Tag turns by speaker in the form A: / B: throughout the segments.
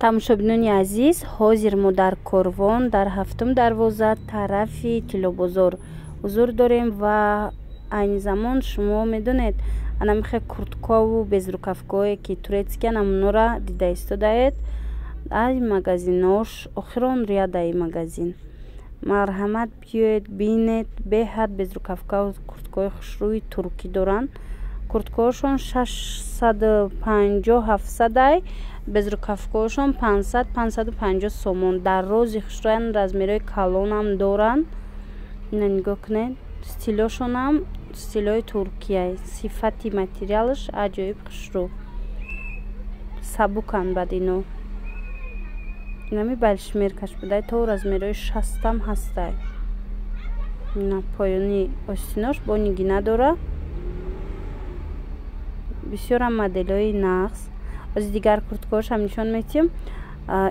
A: тамошобинони азиз, ҳозир мо дар корвон дар ҳафтум дарвоза тарафи тиллобозор ҳузур дорем ва айни замон шумо медонед анамихе Курткаву Безрукавкое ки турецкиян амунора дида истодаед ай магазинош охирон риядаи магазин марҳамат биёед бинед беҳад Безрукавкаву курткаҳои хушрӯи туркӣ доранд. Курткаҳошон 650-700 ай, безрукавкаҳошон 500-550 сомон. Дар рози хушрӯян размерои калонам доранд. Ина нигоҳ кунед. Стилёшонам стилёи туркияй. Сифати материалаш аҷоиб хушрӯ. Сабукан бад ино. Инами балшмеркаш будай то размерои 60 ҳастай. Ина поёни остинош бо нигина дора. Бисёрам моделҳои нағз. Аз дигар курткаҳошам нишон метиҳем.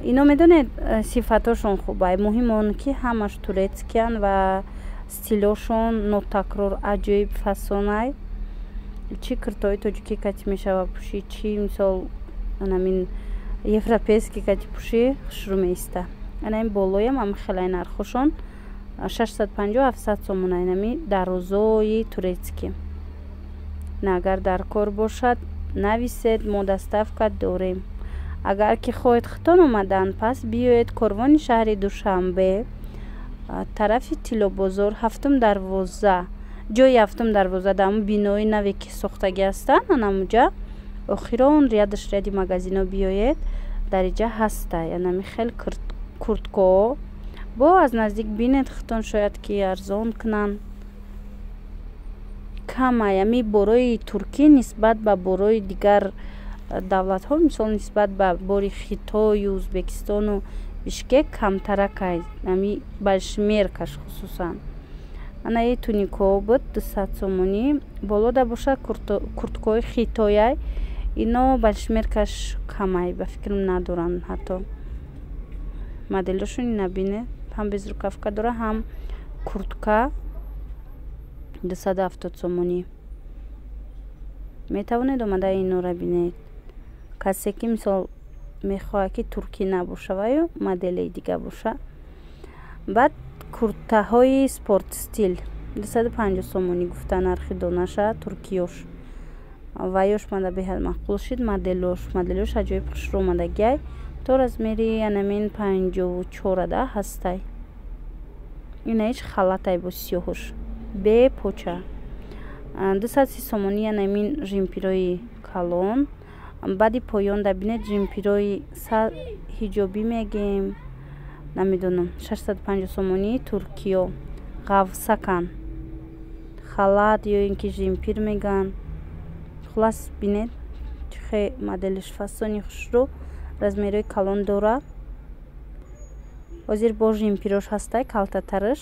A: Ино медонед сифатошон хубай. Муҳим он ки ҳамаш турецкиян ва стилёшон нотакрор аҷоиб фасонай. Чи куртои тоҷикӣ кати мешава пӯшӣ, чи мисол анамин европейский кати пӯшӣ хушрӯ меиста. Анамин болоям ам хелай нархошон 650-700 сомон айнами дарозои турецкӣ. Агар дар кор бошад нависед, мо доставка дорем. Агар ки хоҳед хитон омадан пас биёед корвони шаҳри Душанбе тарафи тиллобозор ҳафтум дарвоза ҷои ҳафтум дарвоза дар ҳамун бинои наве ки сохтагӣ ҳастанд анамуҷа охирон рядаш ряди магазино биёед дар иҷа ҳастай. Анами хел курткаҳо бо аз наздик бинед хитон шояд ки арзон кунанд. Камай ами борои Туркӣ нисбат ба борои дигар давлатҳо мисол нисбат ба бори Хитою, Узбекистону Бишкек камтаракай ами балшмеркаш хусусан. Ана е туникаҳо буд 200 сомонӣ болода бошад курткаҳои Хитояй ино балшмеркаш камай ба фикрам надоранд ҳатто моделошон ина бинед ҳам безрукавка дора ҳам куртка 270 сомонӣ. Метавонед омада инора бинед. Касе ки мисол мехоҳад ки туркӣ набоша ваю модели дига боша. Баъд куртаҳои спорт стил 250 сомонӣ гуфта нархи донаша туркиёш. Ваёш мада беҳад мақбул шид моделош аҷоиб хушрӯ омадагиай то размери анамин 54 да ҳастай. Ина ҳеҷ халатай бо сиёҳош бе поча 230 сомонӣ анамин жемпирхои калон. Баъди поён да бинед жемпирхои ҳиҷобӣ мегем намедонам 650 сомонӣ туркиё ғавсакан халат ё ин ки жемпир меган хулас бинед хе моделиш фасони хушрӯ размерои калон дора. ҳозир бо жемпирош ҳастай калтатараш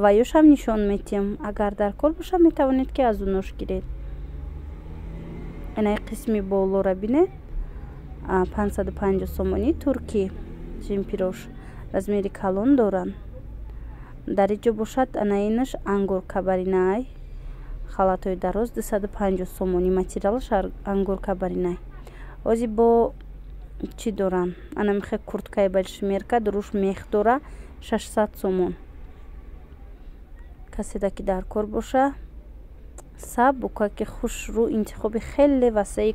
A: ва ёшам нишон метиҳам. Агар дар кор боша метавонед ки аз унош гиред. Инаи қисми болора бинед 550 сомонӣ туркӣ жемпирош размери калон доранд. Дар иҷо бошад анаинаш ангоркабаринай халатҳои дароз 250 сомонӣ материалаш ангоркабаринай. ҳозир бо чи доранд анамихе курткаи балшмерка дуруш мех дора 600 сомон. Каседа ки дар кор боша сабука ки хушрӯ интихоби хеле васеи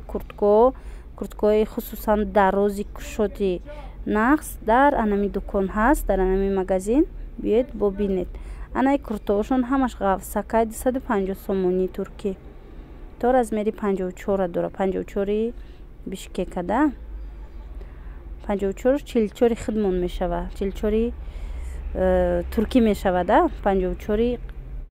A: курткаҳои хусусан дарози кушоди нағз дар анами дукон ҳаст дар анами магазин биёед бо бинед. Анаи куртаҳошон ҳамаш ғавсакай 250 сомонӣ туркӣ то размери 54 дора 54 Бишкека да 54 44 хидмон мешава 44 туркӣ мешава да 54